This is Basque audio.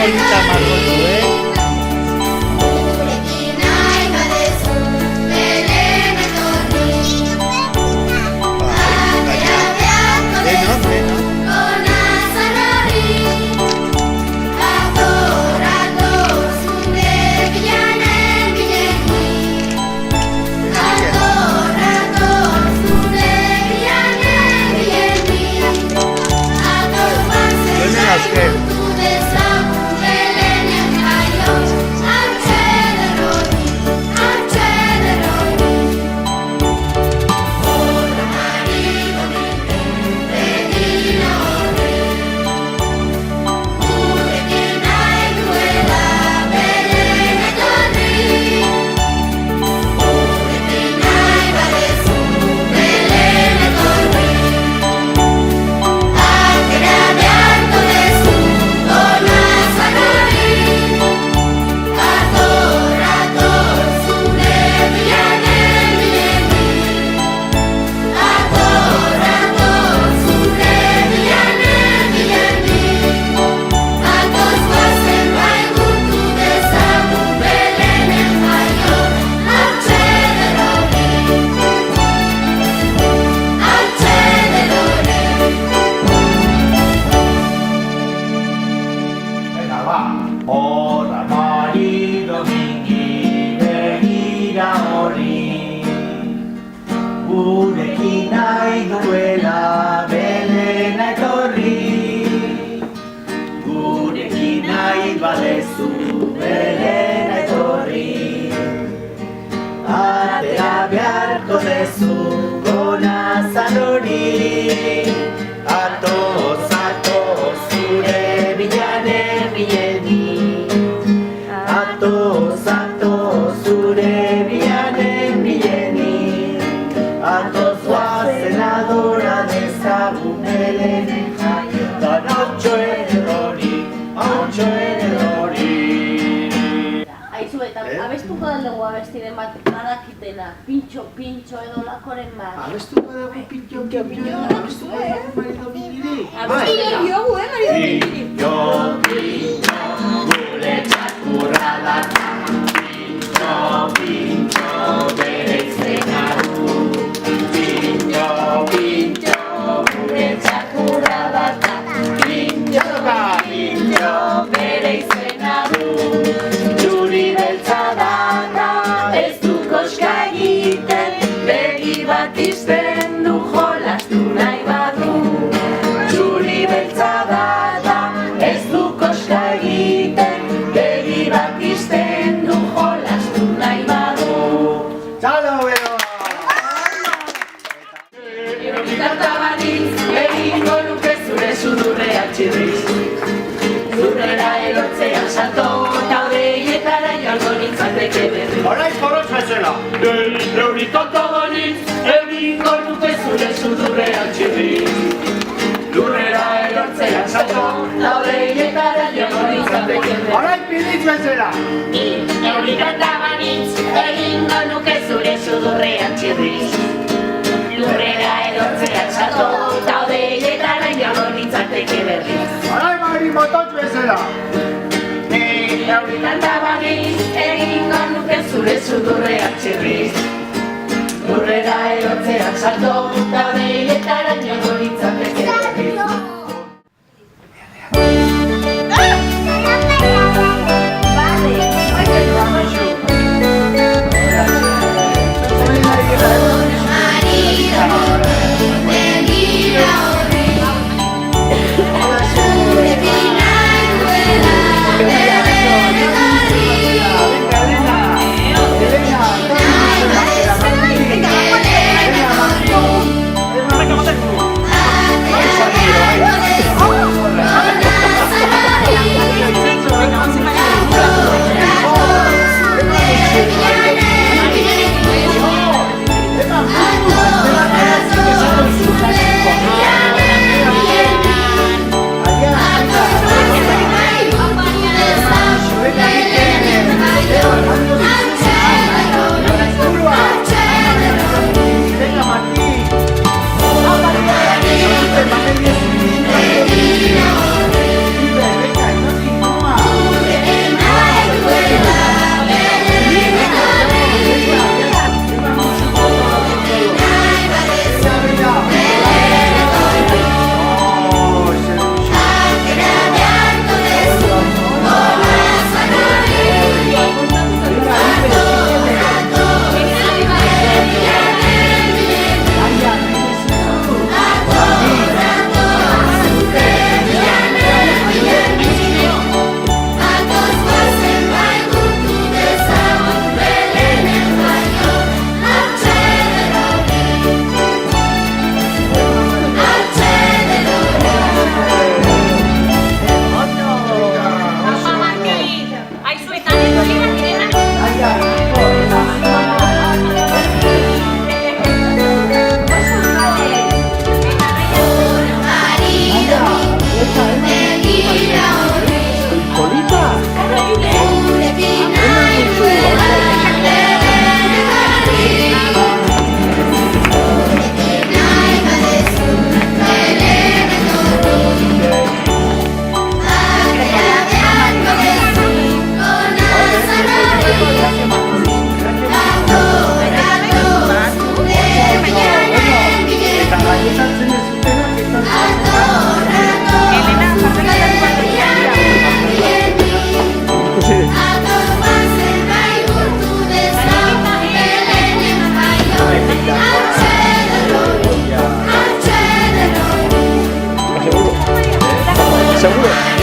polita margotu, Gurekin nahi duela Belena etorri, gurekin nahi badezu Belena etorri. Atera beharko dezu gona zanori, atoz, atoz zure bilan herrieni, atoz, atoz zure bilan herrieni. Atoz guazen adora dezagun Belenen jaio, dan hautxo errori, hautxo errori. Aizu, eta abestuko dugu abestiren bat badakitena, pintxo, pintxo edo lakoren bat. Abestuko dugu pintxo, pintxo, abestuko dugu marido miniri. Abestuko dugu, marido miniri. Pintxo, pintxo, gure txakurra da. Pintxo, pintxo, bere izena du. Pintxo, pintxo, gure txakurra bat. Pintxo, pintxo, bere izena du. Txuri beltza dana, ez du koska egiten, begi bat izten du jolastu nahi badu. Txuri beltza dana, ez du koska egiten, begi bat izten du jolastu nahi badu. Txalo, bero! Kanta banitz, egingo nuke zure sudurrean txirriz. Zurrera erotzean salto, eta odeietara joango nintzateke berri. Horaiz porrotz bezala. Neuri kanta banitz, egingo nuke zure sudurrean txirriz. Lurrera erotzean salto, eta odeietara joango nintzateke berri. Horaiz piditz bezala. Neuri kanta banitz, egingo nuke zure sudurrean txirriz. Lurrera erotzean salto, eta odeietara joango nintzateke berri. Horaiz mari mototz bezala. Neuri kanta banitz, egingo nuke zure sudurrean txirriz. Lurrera erotzean salto, eta odeietara joango nintzateke berri. Seguro.